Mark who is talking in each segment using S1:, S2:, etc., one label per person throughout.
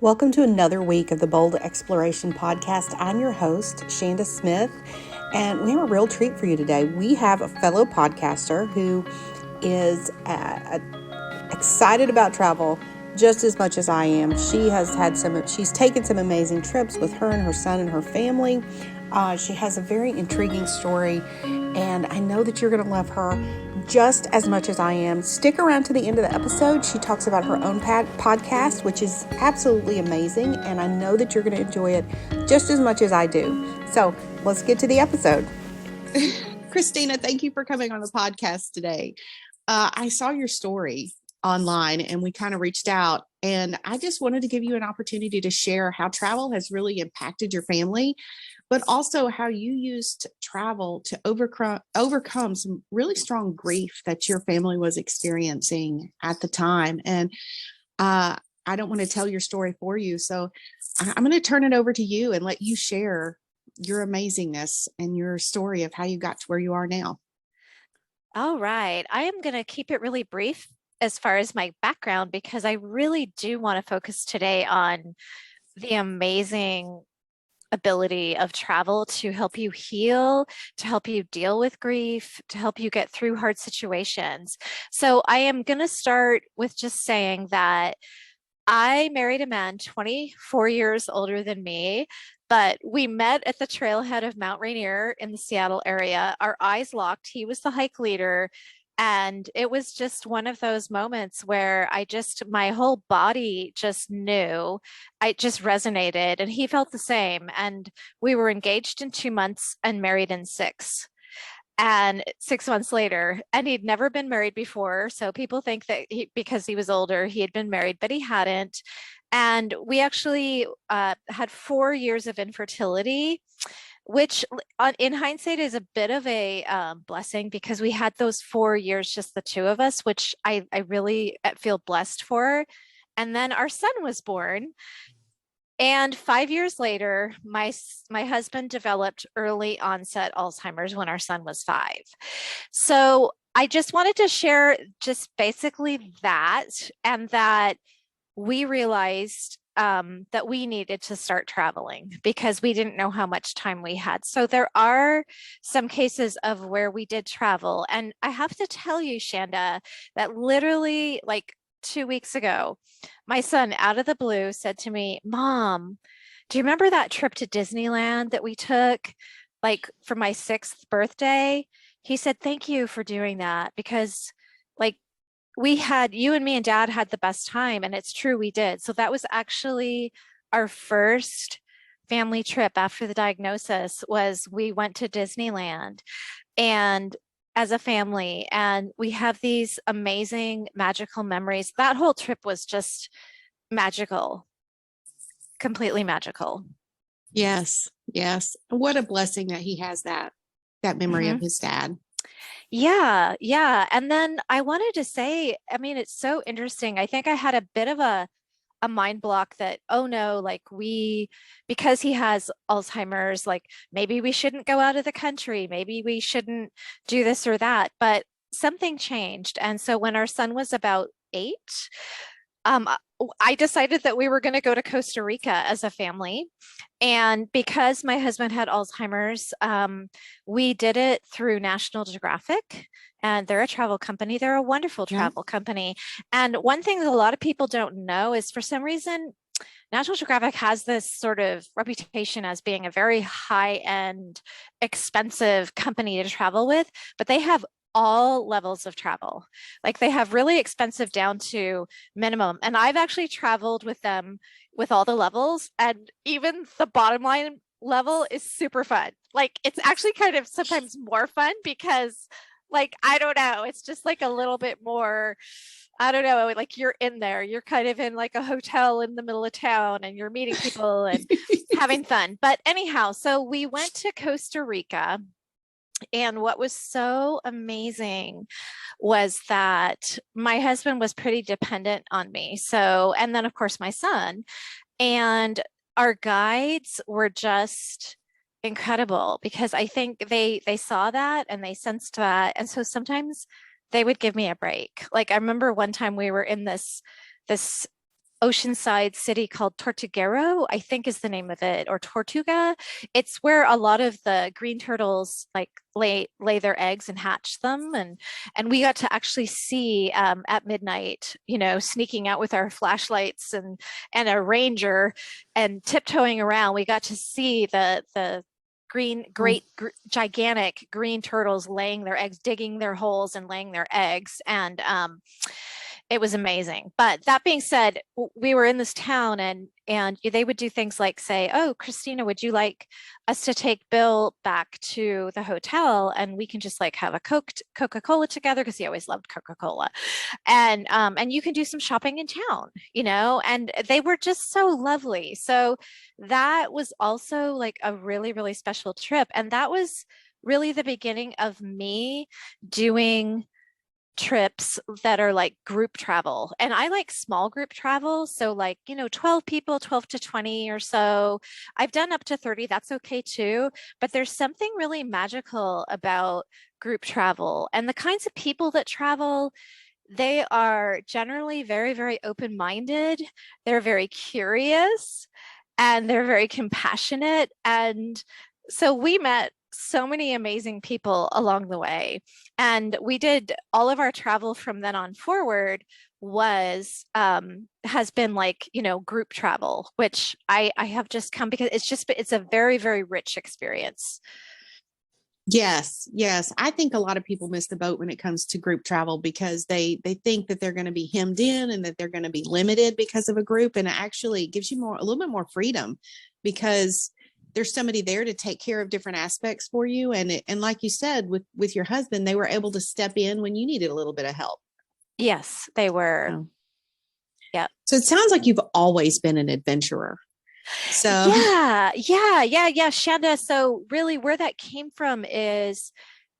S1: Welcome to another week of the Bold Exploration Podcast. I'm your host, Shanda Smith, and we have a real treat for you today. We have a fellow podcaster who is excited about travel just as much as I am. She's taken some amazing trips with her and her son and her family. She has a very intriguing story, and I know that you're going to love her just as much as I am. Stick around to the end of the episode. She talks about her own podcast, which is absolutely amazing, and I know that you're going to enjoy it just as much as I do. So let's get to the episode. Kristina, thank you for coming on the podcast today. I saw your story online and we kind of reached out, and I just wanted to give you an opportunity to share how travel has really impacted your family, but also how you used travel to overcome some really strong grief that your family was experiencing at the time. And I don't want to tell your story for you, so I'm going to turn it over to you and let you share your amazingness and your story of how you got to where you are now.
S2: All right. I am going to keep it really brief as far as my background, because I really do want to focus today on the amazing ability of travel to help you heal, to help you deal with grief, to help you get through hard situations. So I am going to start with just saying that I married a man 24 years older than me, but we met at the trailhead of Mount Rainier in the Seattle area. Our eyes locked. He was the hike leader. And it was just one of those moments where my whole body just knew, I just resonated, and he felt the same. And we were engaged in 2 months and married in 6. And 6 months later, and he'd never been married before. So people think that because he was older, he had been married, but he hadn't. And we actually had 4 years of infertility, which in hindsight is a bit of a blessing, because we had those 4 years, just the two of us, which I really feel blessed for. And then our son was born. And 5 years later, my husband developed early onset Alzheimer's when our son was 5. So I just wanted to share just basically that, and that we realized that we needed to start traveling because we didn't know how much time we had. So there are some cases of where we did travel. And I have to tell you, Shanda, that literally like 2 weeks ago, my son out of the blue said to me, "Mom, do you remember that trip to Disneyland that we took like for my 6th birthday?" He said, "Thank you for doing that, because like you and me and Dad had the best time." And it's true, we did. So that was actually our first family trip after the diagnosis. We went to Disneyland and as a family, and we have these amazing magical memories. That whole trip was just magical, completely magical.
S1: Yes. What a blessing that he has that memory of his dad.
S2: Yeah. And then I wanted to say, I mean, it's so interesting. I think I had a bit of a mind block that, oh no, like because he has Alzheimer's, like maybe we shouldn't go out of the country, maybe we shouldn't do this or that. But something changed. And so when our son was about 8, um, I decided that we were going to go to Costa Rica as a family. And because my husband had Alzheimer's, we did it through National Geographic, and they're a travel company. They're a wonderful travel company. And one thing that a lot of people don't know is, for some reason, National Geographic has this sort of reputation as being a very high-end, expensive company to travel with, but they have all levels of travel. Like they have really expensive down to minimum. And I've actually traveled with them with all the levels, and even the bottom line level is super fun. Like it's actually kind of sometimes more fun because like, I don't know, it's just like a little bit more, I don't know, like you're in there, you're kind of in like a hotel in the middle of town and you're meeting people and having fun. But anyhow, so we went to Costa Rica. And what was so amazing was that my husband was pretty dependent on me. So, and then of course my son, and our guides were just incredible, because I think they saw that and they sensed that. And so sometimes they would give me a break. Like I remember one time we were in this oceanside city called Tortuguero, I think is the name of it, or Tortuga. It's where a lot of the green turtles like lay their eggs and hatch them, and we got to actually see at midnight, sneaking out with our flashlights and a ranger and tiptoeing around. We got to see the gigantic green turtles laying their eggs, digging their holes and laying their eggs. And it was amazing. But that being said, we were in this town, and they would do things like say, "Oh, Kristina, would you like us to take Bill back to the hotel and we can just like have a Coca-Cola together?" Because he always loved Coca-Cola. And you can do some shopping in town, and they were just so lovely. So that was also like a really, really special trip. And that was really the beginning of me doing trips that are like group travel. And I like small group travel. So like, 12 people, 12 to 20 or so. I've done up to 30. That's okay too. But there's something really magical about group travel and the kinds of people that travel. They are generally very, very open-minded. They're very curious and they're very compassionate. And so we met so many amazing people along the way. And we did all of our travel from then on forward has been like, group travel, which I have just come because it's a very, very rich experience.
S1: Yes, yes. I think a lot of people miss the boat when it comes to group travel because they think that they're going to be hemmed in and that they're going to be limited because of a group, and it actually gives you a little bit more freedom because there's somebody there to take care of different aspects for you. And like you said, with your husband, they were able to step in when you needed a little bit of help.
S2: Yes, they were.
S1: Oh.
S2: Yeah.
S1: So it sounds like you've always been an adventurer. So
S2: Yeah, Shanda. So really where that came from is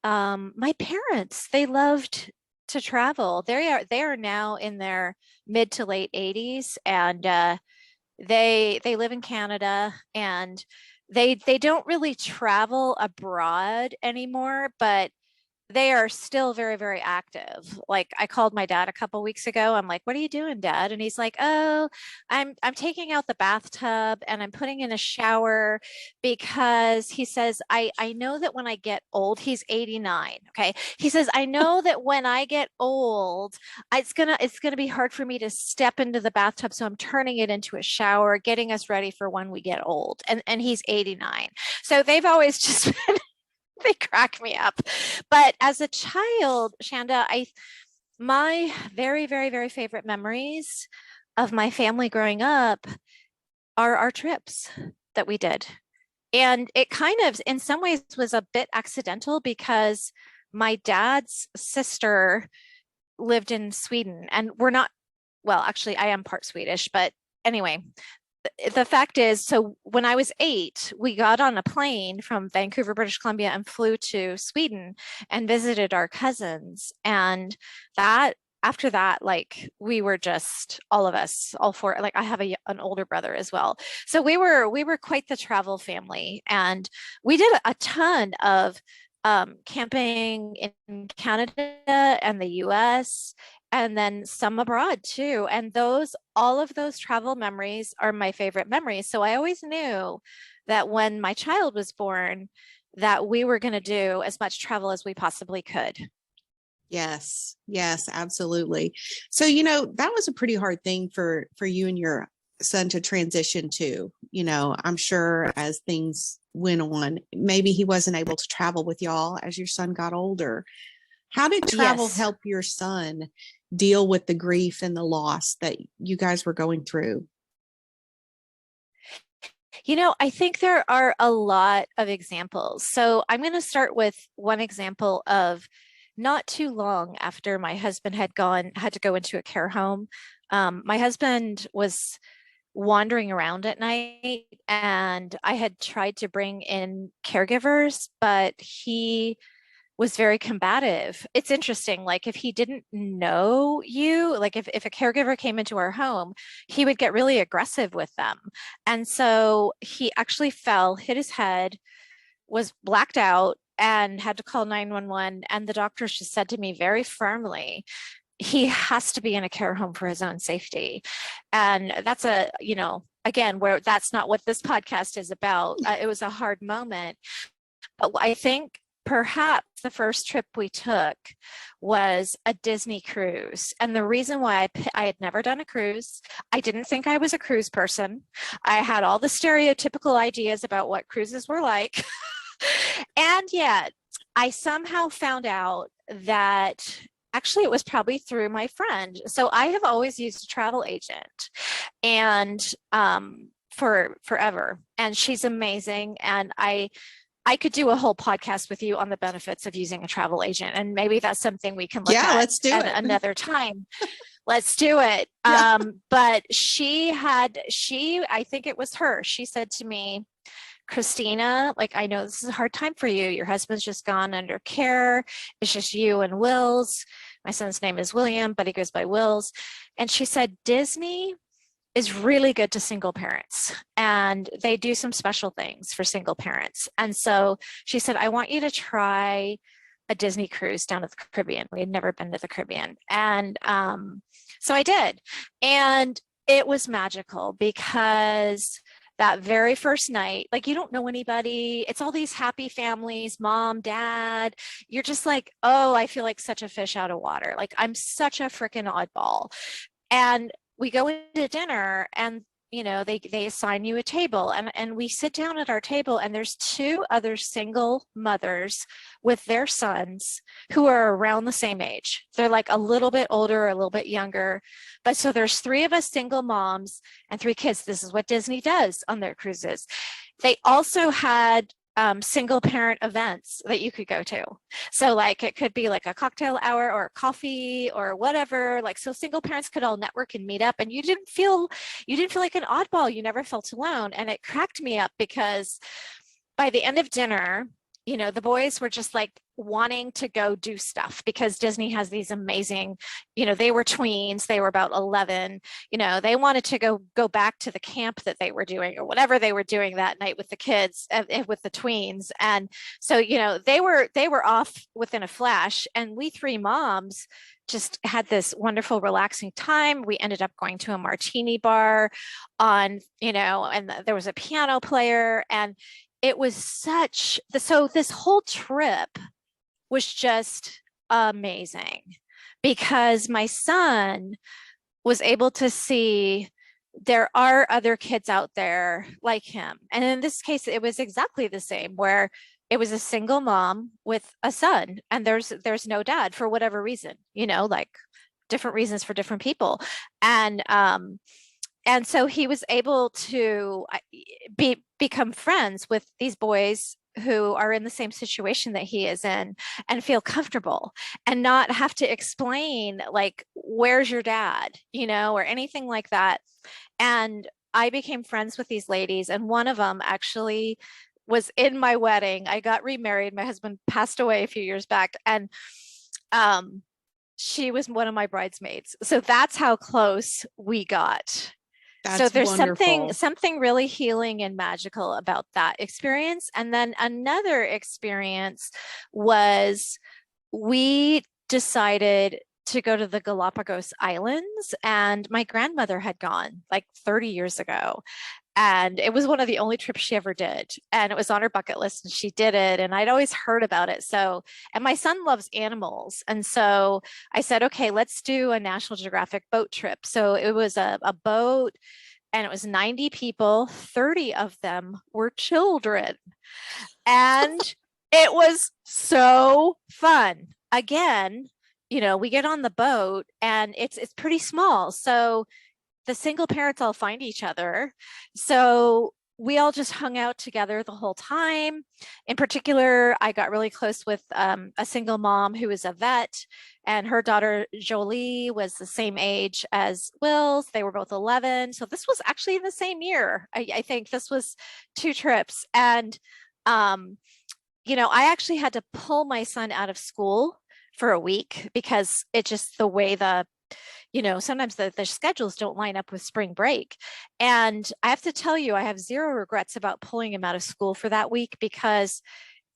S2: my parents. They loved to travel. They are now in their mid to late 80s, and they live in Canada, and they don't really travel abroad anymore, but they are still very, very active. Like I called my dad a couple weeks ago. I'm like, "What are you doing, Dad?" And he's like, "Oh, I'm taking out the bathtub and I'm putting in a shower because," he says, I know that when I get old." He's 89. Okay. He says, "I know that when I get old, it's gonna be hard for me to step into the bathtub. So I'm turning it into a shower, getting us ready for when we get old." And he's 89. So they've always just they crack me up. But as a child, Shanda, my very, very, very favorite memories of my family growing up are our trips that we did. And it kind of, in some ways, was a bit accidental because my dad's sister lived in Sweden, and we're not, well, actually, I am part Swedish, but anyway, the fact is, so when I was 8, we got on a plane from Vancouver, British Columbia, and flew to Sweden and visited our cousins. And that, after that, like we were just all of us, all four. Like I have an older brother as well, so we were quite the travel family, and we did a ton of camping in Canada and the US, and then some abroad too. And all of those travel memories are my favorite memories. So I always knew that when my child was born, that we were going to do as much travel as we possibly could.
S1: yes, yes, absolutely. So, that was a pretty hard thing for you and your son to transition to. I'm sure as things went on, maybe he wasn't able to travel with y'all as your son got older. How did travel
S2: Yes.
S1: help your son deal with the grief and the loss that you guys were going through?
S2: I think there are a lot of examples. So I'm going to start with one example of not too long after my husband had to go into a care home. My husband was wandering around at night, and I had tried to bring in caregivers, but he was very combative. It's interesting, like if he didn't know you, like if a caregiver came into our home, he would get really aggressive with them. And so he actually fell, hit his head, was blacked out, and had to call 911. And the doctors just said to me very firmly, he has to be in a care home for his own safety. And that's again, where that's not what this podcast is about. It was a hard moment. But I think perhaps the first trip we took was a Disney cruise. And the reason why I had never done a cruise, I didn't think I was a cruise person. I had all the stereotypical ideas about what cruises were like. And yet I somehow found out that actually it was probably through my friend. So I have always used a travel agent and for forever. And she's amazing. And I could do a whole podcast with you on the benefits of using a travel agent. And maybe that's something we can look at
S1: let's do it
S2: another time. Let's do it.
S1: Yeah.
S2: But I think it was her. She said to me, Kristina, like, I know this is a hard time for you. Your husband's just gone under care. It's just you and Wills. My son's name is William, but he goes by Wills. And she said, Disney is really good to single parents, and they do some special things for single parents. And so she said, I want you to try a Disney cruise down to the Caribbean. We had never been to the Caribbean. And so I did. And it was magical because that very first night, like, you don't know anybody. It's all these happy families, mom, dad. You're just like, oh, I feel like such a fish out of water. Like, I'm such a freaking oddball. And we go into dinner, and they assign you a table, and we sit down at our table, and there's two other single mothers with their sons who are around the same age. They're like a little bit older, a little bit younger. But so there's three of us single moms and three kids. This is what Disney does on their cruises. They also had single parent events that you could go to. So like, it could be like a cocktail hour or coffee or whatever, like, so single parents could all network and meet up, and you didn't feel like an oddball. You never felt alone. And it cracked me up because by the end of dinner, the boys were just like wanting to go do stuff because Disney has these amazing, they were tweens, they were about 11, they wanted to go back to the camp that they were doing or whatever they were doing that night with the kids, with the tweens. And so, they were off within a flash, and we three moms just had this wonderful, relaxing time. We ended up going to a martini bar and there was a piano player, and it was so this whole trip was just amazing because my son was able to see there are other kids out there like him. And in this case, it was exactly the same, where it was a single mom with a son, and there's no dad for whatever reason, like different reasons for different people. And so he was able to become friends with these boys who are in the same situation that he is in, and feel comfortable and not have to explain, like, where's your dad, or anything like that. And I became friends with these ladies, and one of them actually was in my wedding. I got remarried. My husband passed away a few years back, and she was one of my bridesmaids. So that's how close we got. So there's
S1: wonderful.
S2: something really healing and magical about that experience. And then another experience was, we decided to go to the Galapagos Islands, and my grandmother had gone like 30 years ago. And it was one of the only trips she ever did. And it was on her bucket list, and she did it. And I'd always heard about it. So, and my son loves animals. And so I said, okay, let's do a National Geographic boat trip. So it was a boat, and it was 90 people, 30 of them were children. And it was so fun. Again, we get on the boat, and it's pretty small. So the single parents all find each other. So we all just hung out together the whole time. In particular, I got really close with a single mom who was a vet, and her daughter Jolie was the same age as Will's. They were both 11. So this was actually in the same year. I think this was 2 trips. And, I actually had to pull my son out of school for a week because it just, the way sometimes the schedules don't line up with spring break. And I have to tell you, I have zero regrets about pulling him out of school for that week because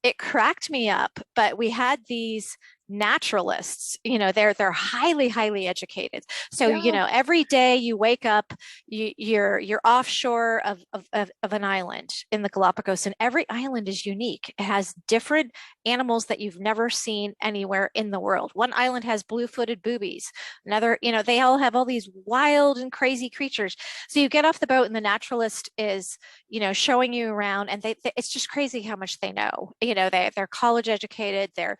S2: it cracked me up. But we had these naturalists. They're highly, highly educated. So,
S1: Yeah.
S2: every day you wake up, you're offshore of an island in the Galapagos, and every island is unique. It has different animals that you've never seen anywhere in the world. One island has blue-footed boobies. Another, they all have all these wild and crazy creatures. So you get off the boat and the naturalist is, showing you around, and it's just crazy how much they know. They're college educated. So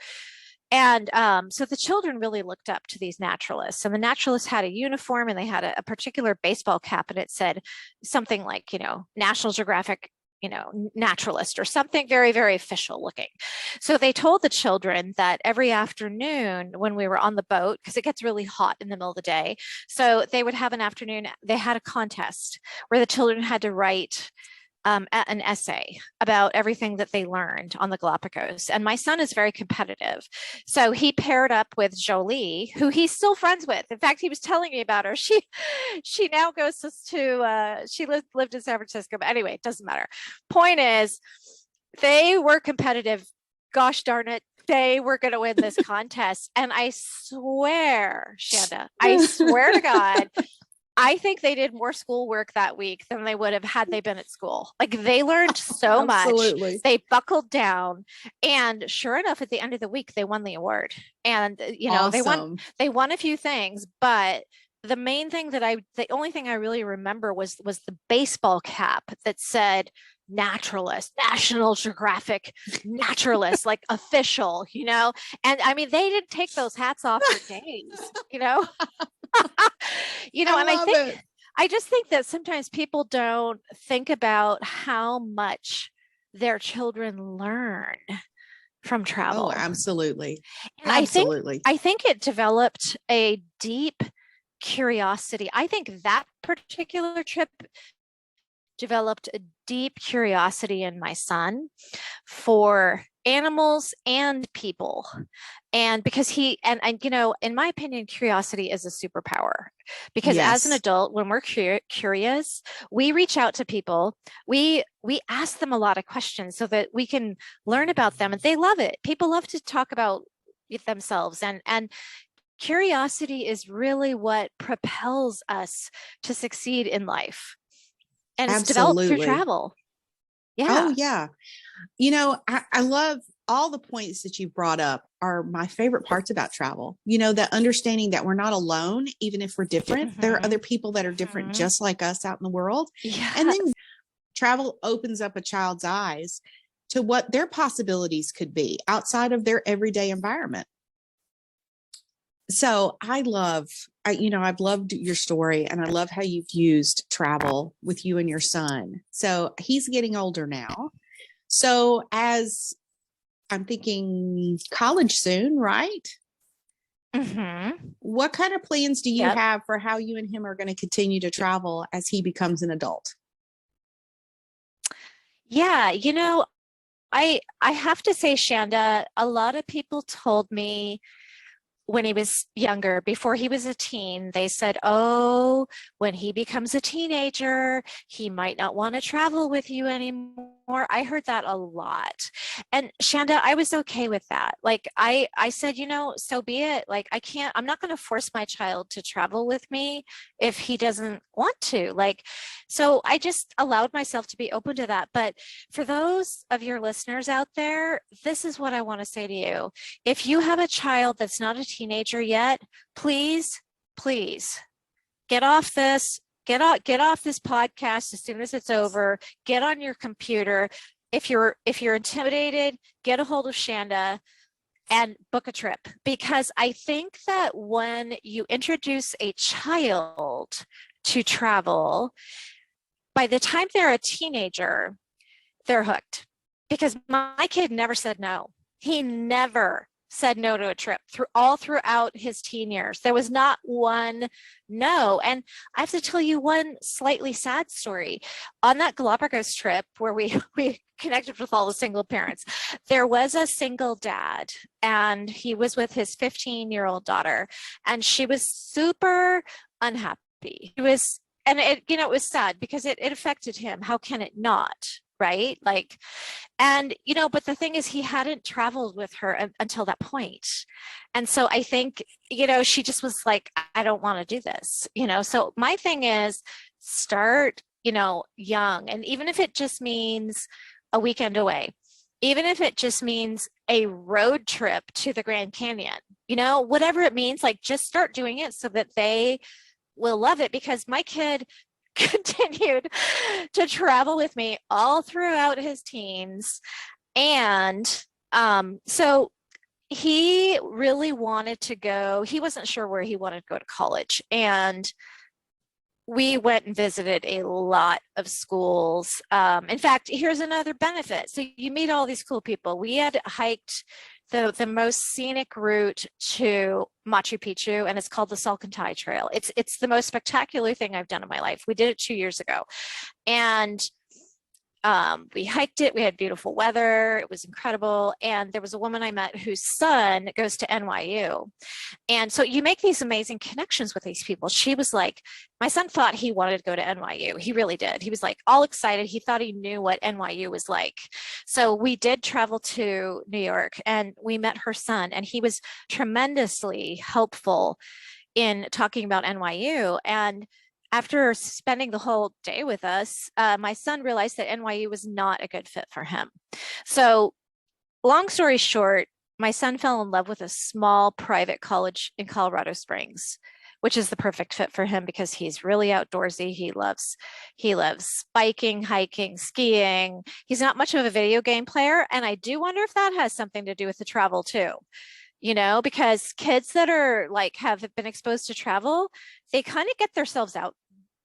S2: the children really looked up to these naturalists, and the naturalists had a uniform, and they had a particular baseball cap, and it said something like, National Geographic, naturalist, or something very, very official looking. So they told the children that every afternoon when we were on the boat, because it gets really hot in the middle of the day, so they would have an afternoon, they had a contest where the children had to write an essay about everything that they learned on the Galapagos. And my son is very competitive. So he paired up with Jolie, who he's still friends with. In fact, he was telling me about her. She now goes she lived in San Francisco. But anyway, it doesn't matter. Point is, they were competitive. Gosh darn it. They were going to win this contest. And I swear, Shanda, I swear to God, I think they did more schoolwork that week than they would have had they been at school. Like, they learned so much. They buckled down, and sure enough, at the end of the week, they won the award. And
S1: Awesome.
S2: they won a few things, but the only thing I really remember was the baseball cap that said naturalist, National Geographic naturalist, like official, and I mean, they didn't take those hats off for days. I just think that sometimes people don't think about how much their children learn from travel.
S1: Oh, absolutely.
S2: And
S1: absolutely.
S2: I think it developed a deep curiosity. I think that particular trip developed a deep curiosity in my son for animals and people. And because in my opinion, curiosity is a superpower. Because as an adult, when we're curious, we reach out to people. We ask them a lot of questions so that we can learn about them, and they love it. People love to talk about themselves, and curiosity is really what propels us to succeed in life. And it's developed through travel. Yeah.
S1: Oh, yeah. I love all the points that you brought up are my favorite parts about travel. That understanding that we're not alone, even if we're different. Mm-hmm. There are other people that are different, mm-hmm. just like us out in the world.
S2: Yes.
S1: And then travel opens up a child's eyes to what their possibilities could be outside of their everyday environment. So I've loved your story, and I love how you've used travel with you and your son. So he's getting older now. So as I'm thinking college soon, right?
S2: Mm-hmm.
S1: What kind of plans do you have for how you and him are going to continue to travel as he becomes an adult?
S2: Yeah, I have to say, Shanda, a lot of people told me when he was younger, before he was a teen, they said, oh, when he becomes a teenager, he might not want to travel with you anymore. I heard that a lot. And Shanda, I was okay with that. Like, I said, so be it. Like, I'm not going to force my child to travel with me if he doesn't want to. Like, so I just allowed myself to be open to that. But for those of your listeners out there, this is what I want to say to you. If you have a child that's not a teenager yet, please get off this podcast as soon as it's over. Get on your computer. If you're intimidated, get a hold of Shanda and book a trip, because I think that when you introduce a child to travel, by the time they're a teenager, they're hooked. Because my kid never said no. He never said no to a trip throughout his teen years. There was not one no. And I have to tell you one slightly sad story. On that Galapagos trip where we connected with all the single parents, there was a single dad, and he was with his 15-year-old daughter, and she was super unhappy. And it was sad because it affected him. How can it not? right? Like, and, but the thing is, he hadn't traveled with her until that point. And so I think, she just was like, I don't want to do this, So my thing is start, young. And even if it just means a weekend away, even if it just means a road trip to the Grand Canyon, whatever it means, like just start doing it so that they will love it. Because my kid continued to travel with me all throughout his teens. And so he really wanted to go, he wasn't sure where he wanted to go to college. And we went and visited a lot of schools. In fact, here's another benefit. So you meet all these cool people. We had hiked the most scenic route to Machu Picchu, and it's called the Salcantay Trail. It's the most spectacular thing I've done in my life. We did it 2 years ago. And we hiked it. We had beautiful weather. It was incredible. And there was a woman I met whose son goes to NYU. And so you make these amazing connections with these people. She was like, my son thought he wanted to go to NYU. He really did. He was like all excited. He thought he knew what NYU was like. So we did travel to New York and we met her son, and he was tremendously helpful in talking about NYU. And after spending the whole day with us, my son realized that NYU was not a good fit for him. So long story short, my son fell in love with a small private college in Colorado Springs, which is the perfect fit for him because he's really outdoorsy. He loves biking, hiking, skiing. He's not much of a video game player. And I do wonder if that has something to do with the travel too. Because kids that are like have been exposed to travel, they kind of get themselves out.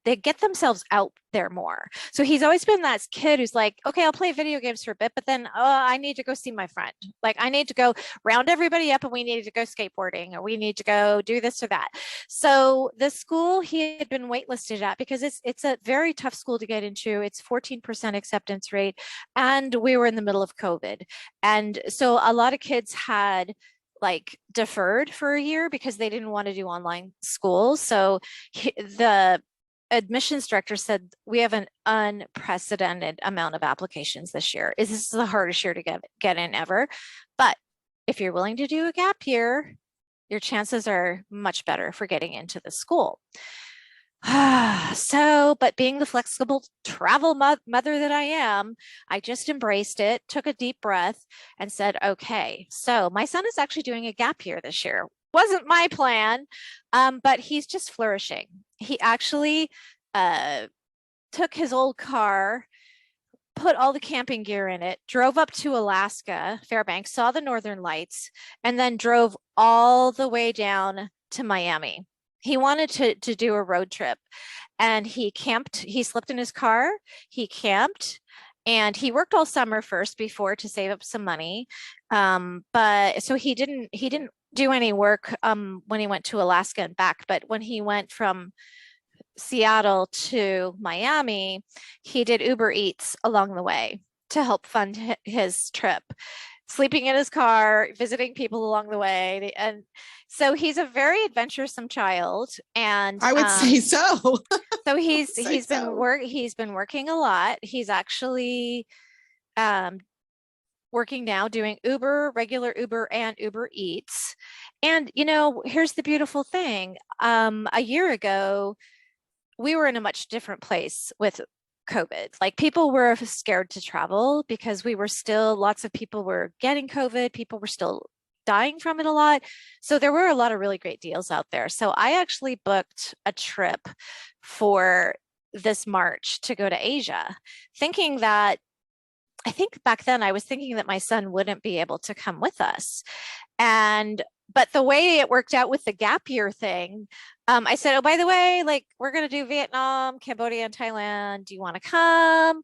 S2: They get themselves out there more. So he's always been that kid who's like, okay, I'll play video games for a bit, but then I need to go see my friend. Like I need to go round everybody up and we need to go skateboarding or we need to go do this or that. So the school he had been waitlisted at, because it's a very tough school to get into. It's 14% acceptance rate. And we were in the middle of COVID. And so a lot of kids had like deferred for a year because they didn't want to do online school. So the admissions director said, we have an unprecedented amount of applications this year. This is the hardest year to get in ever. But if you're willing to do a gap year, your chances are much better for getting into the school. But being the flexible travel mother that I am, I just embraced it, took a deep breath and said, okay, so my son is actually doing a gap year this year. Wasn't my plan, but he's just flourishing. He actually took his old car, put all the camping gear in it, drove up to Alaska, Fairbanks, saw the Northern Lights, and then drove all the way down to Miami. He wanted to do a road trip, and he camped. He slept in his car, he camped, and he worked all summer first before to save up some money. But so he didn't do any work when he went to Alaska and back. But when he went from Seattle to Miami, he did Uber Eats along the way to help fund his trip, sleeping in his car, visiting people along the way. And so he's a very adventuresome child. And
S1: I would say so.
S2: So he's been working a lot. He's actually working now doing Uber, regular Uber and Uber Eats. And here's the beautiful thing. A year ago, we were in a much different place with COVID. Like people were scared to travel because lots of people were getting COVID. People were still dying from it a lot. So there were a lot of really great deals out there. So I actually booked a trip for this March to go to Asia, I think back then I was thinking that my son wouldn't be able to come with us. But the way it worked out with the gap year thing, I said, oh, by the way, like we're going to do Vietnam, Cambodia, and Thailand. Do you want to come?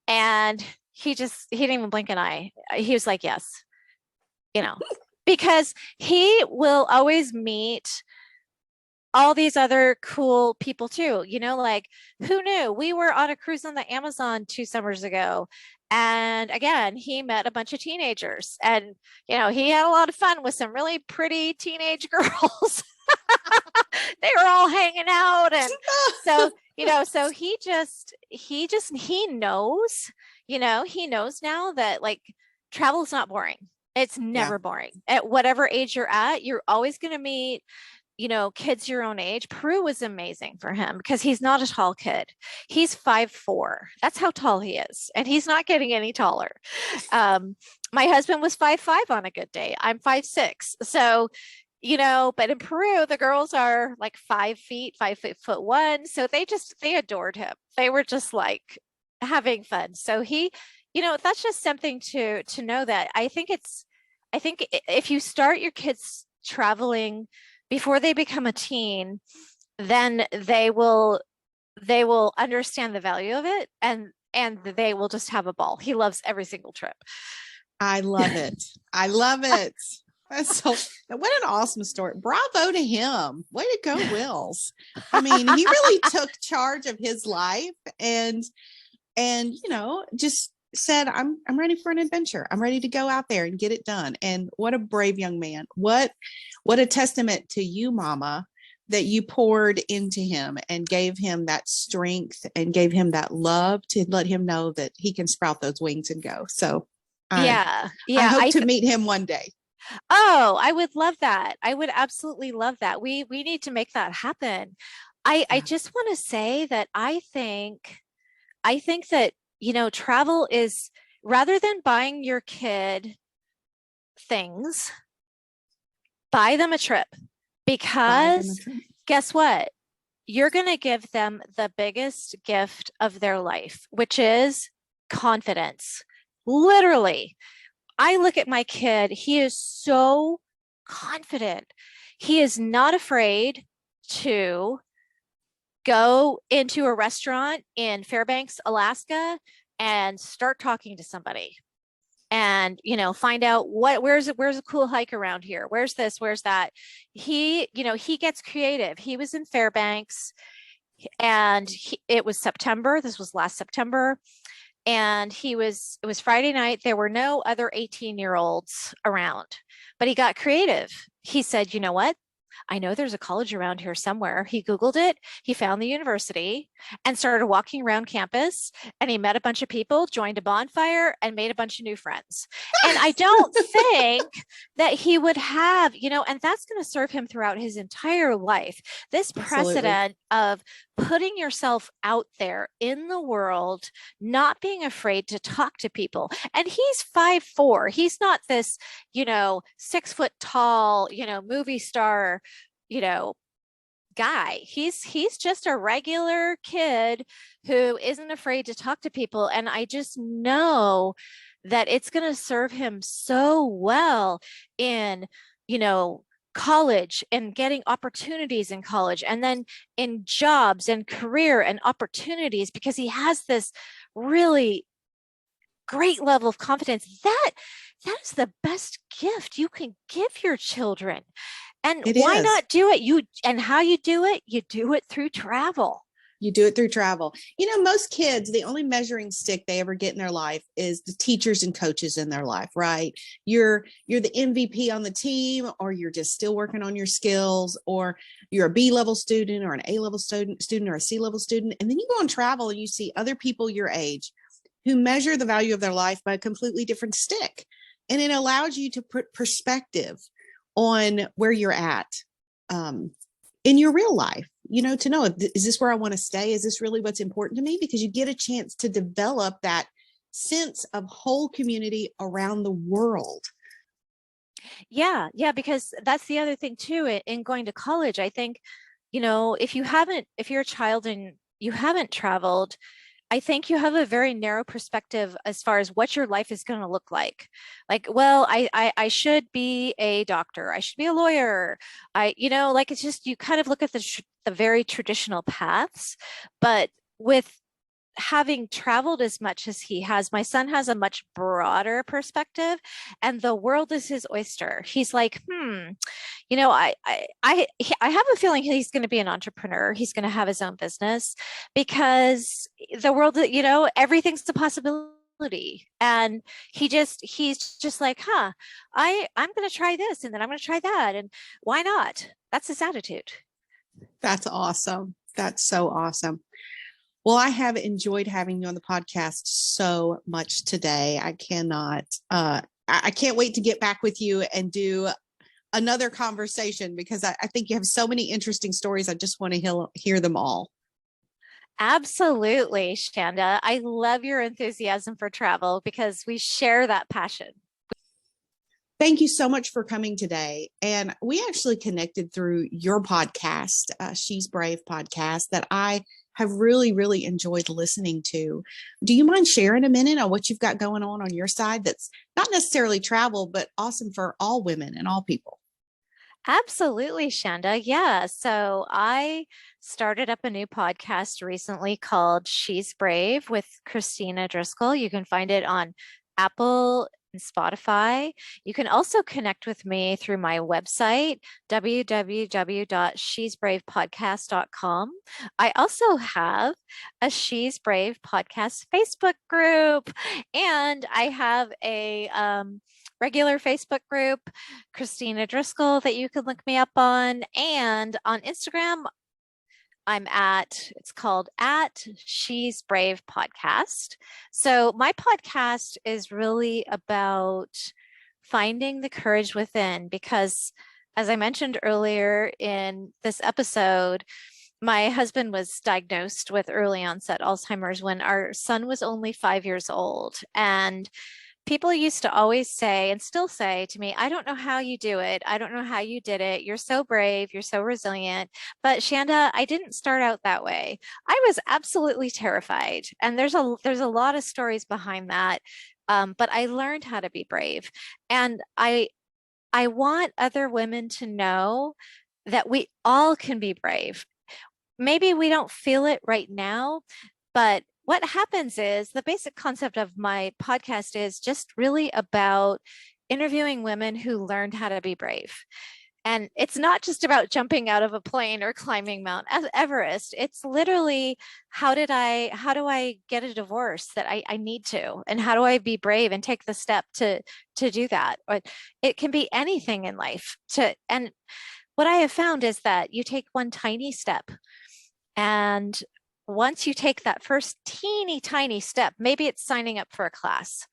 S2: And he didn't even blink an eye. He was like, yes, because he will always meet all these other cool people too, like who knew? We were on a cruise on the Amazon 2 summers ago. And again, he met a bunch of teenagers and, he had a lot of fun with some really pretty teenage girls. They were all hanging out. And so, So he knows, he knows now that like travel is not boring. It's
S1: Yeah.
S2: never boring. At whatever age you're at, you're always going to meet, kids your own age. Peru was amazing for him because he's not a tall kid. He's 5'4". That's how tall he is. And he's not getting any taller. Um, my husband was 5'5" on a good day. I'm 5'6". So, but in Peru, the girls are like 5 feet, 5 foot one. So they adored him. They were just like having fun. So that's just something to know that I think if you start your kids traveling before they become a teen, then they will understand the value of it, and they will just have a ball. He loves every single trip.
S1: I love it. I love it. So, what an awesome story. Bravo to him. Way to go, Wills. I mean, he really took charge of his life and just said, I'm ready for an adventure. I'm ready to go out there and get it done. And what a brave young man. What a testament to you, Mama, that you poured into him and gave him that strength and gave him that love to let him know that he can sprout those wings and go. So
S2: Yeah.
S1: I
S2: Yeah.
S1: hope to meet him one day.
S2: Oh, I would love that. I would absolutely love that. We need to make that happen. I
S1: Yeah.
S2: just want to say that I think that, travel is, rather than buying your kid things, buy them a trip,
S1: Buy them a
S2: because
S1: drink.
S2: guess what? You're going to give them the biggest gift of their life, which is confidence. Literally, I look at my kid, he is so confident. He is not afraid to go into a restaurant in Fairbanks, Alaska, and start talking to somebody and find out where's a cool hike around here, where's this, where's that. He gets creative. He was in Fairbanks, and it was September. This was last September, and it was Friday night. There were no other 18-year-olds around, but he got creative. He said, you know what, I know there's a college around here somewhere. He Googled it, he found the university, and started walking around campus. And he met a bunch of people, joined a bonfire, and made a bunch of new friends. And I don't think that he would have, and that's going to serve him throughout his entire life. This
S1: Absolutely.
S2: precedent of putting yourself out there in the world, not being afraid to talk to people. And he's 5'4". He's not this, 6 foot tall, movie star, you know, guy. He's just a regular kid who isn't afraid to talk to people. And I just know that it's going to serve him so well in, college, and getting opportunities in college, and then in jobs and career and opportunities, because he has this really great level of confidence. That is the best gift you can give your children. And
S1: It
S2: why
S1: is.
S2: not do it? And how you do it through travel.
S1: You do it through travel. Most kids, the only measuring stick they ever get in their life is the teachers and coaches in their life, right? You're the MVP on the team, or you're just still working on your skills, or you're a B-level student or an A-level student or a C-level student. And then you go on travel and you see other people your age who measure the value of their life by a completely different stick. And it allows you to put perspective on where you're at in your real life, to know, is this where I want to stay? Is this really what's important to me? Because you get a chance to develop that sense of whole community around the world.
S2: Yeah, yeah, because that's the other thing too in going to college. I think, if you're a child and you haven't traveled, I think you have a very narrow perspective as far as what your life is going to look like. Like, well, I should be a doctor. I should be a lawyer. Like, it's just, you kind of look at the very traditional paths. But with having traveled as much as he has, my son has a much broader perspective, and the world is his oyster. He's like, I have a feeling he's going to be an entrepreneur. He's going to have his own business, because the world, everything's a possibility. And he's just like, I'm going to try this, and then I'm going to try that, and why not? That's his attitude.
S1: That's awesome. That's so awesome. Well, I have enjoyed having you on the podcast so much today. I can't wait to get back with you and do another conversation because I think you have so many interesting stories. I just want to hear them all.
S2: Absolutely, Shanda. I love your enthusiasm for travel because we share that passion.
S1: Thank you so much for coming today. And we actually connected through your podcast, She's Brave podcast, that I have really, really enjoyed listening to. Do you mind sharing a minute on what you've got going on your side that's not necessarily travel, but awesome for all women and all people?
S2: Absolutely, Shanda. Yeah. So I started up a new podcast recently called She's Brave with Kristina Driscoll. You can find it on Apple and Spotify. You can also connect with me through my website, www.shesbravepodcast.com. I also have a She's Brave podcast Facebook group, and I have a regular Facebook group, Kristina Driscoll, that you can look me up on. And on Instagram, it's called at She's Brave Podcast. So my podcast is really about finding the courage within because, as I mentioned earlier in this episode, my husband was diagnosed with early onset Alzheimer's when our son was only 5 years old. And people used to always say and still say to me, I don't know how you do it. I don't know how you did it. You're so brave. You're so resilient. But Shanda, I didn't start out that way. I was absolutely terrified. And there's a lot of stories behind that. But I learned how to be brave. And I want other women to know that we all can be brave. Maybe we don't feel it right now, but what happens is the basic concept of my podcast is just really about interviewing women who learned how to be brave. And it's not just about jumping out of a plane or climbing Mount Everest. It's literally how do I get a divorce that I need to? And how do I be brave and take the step to do that? Or it can be anything in life. And what I have found is that you take one tiny step, and once you take that first teeny tiny step, maybe it's signing up for a class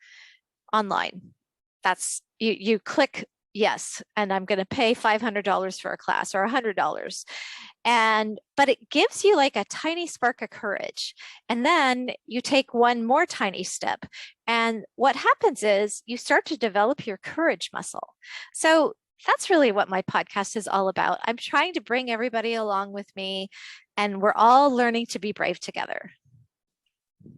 S2: online. That's you click yes, and I'm going to pay $500 for a class or $100. But it gives you like a tiny spark of courage. And then you take one more tiny step. And what happens is you start to develop your courage muscle. So that's really what my podcast is all about. I'm trying to bring everybody along with me, and we're all learning to be brave together.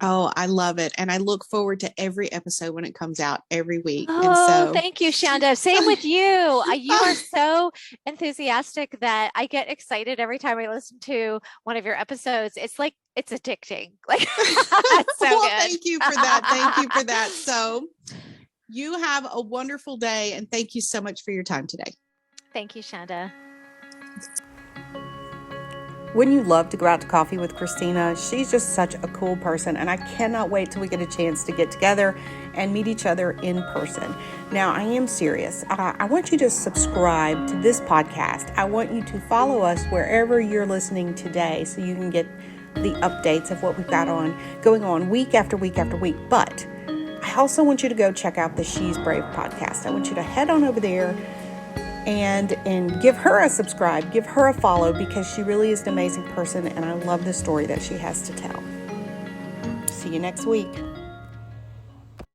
S1: Oh, I love it. And I look forward to every episode when it comes out every week.
S2: Oh, thank you, Shanda. Same with you. You are so enthusiastic that I get excited every time I listen to one of your episodes. It's like, it's addicting. Like, it's so
S1: well,
S2: good.
S1: Thank you for that. Thank you for that. So you have a wonderful day, and thank you so much for your time today.
S2: Thank you, Shanda.
S1: Wouldn't you love to go out to coffee with Kristina? She's just such a cool person, and I cannot wait till we get a chance to get together and meet each other in person. Now, I am serious. I want you to subscribe to this podcast. I want you to follow us wherever you're listening today so you can get the updates of what we've got going on week after week after week. But I also want you to go check out the She's Brave podcast. I want you to head on over there and give her a subscribe, give her a follow, because she really is an amazing person, and I love the story that she has to tell. See you next week.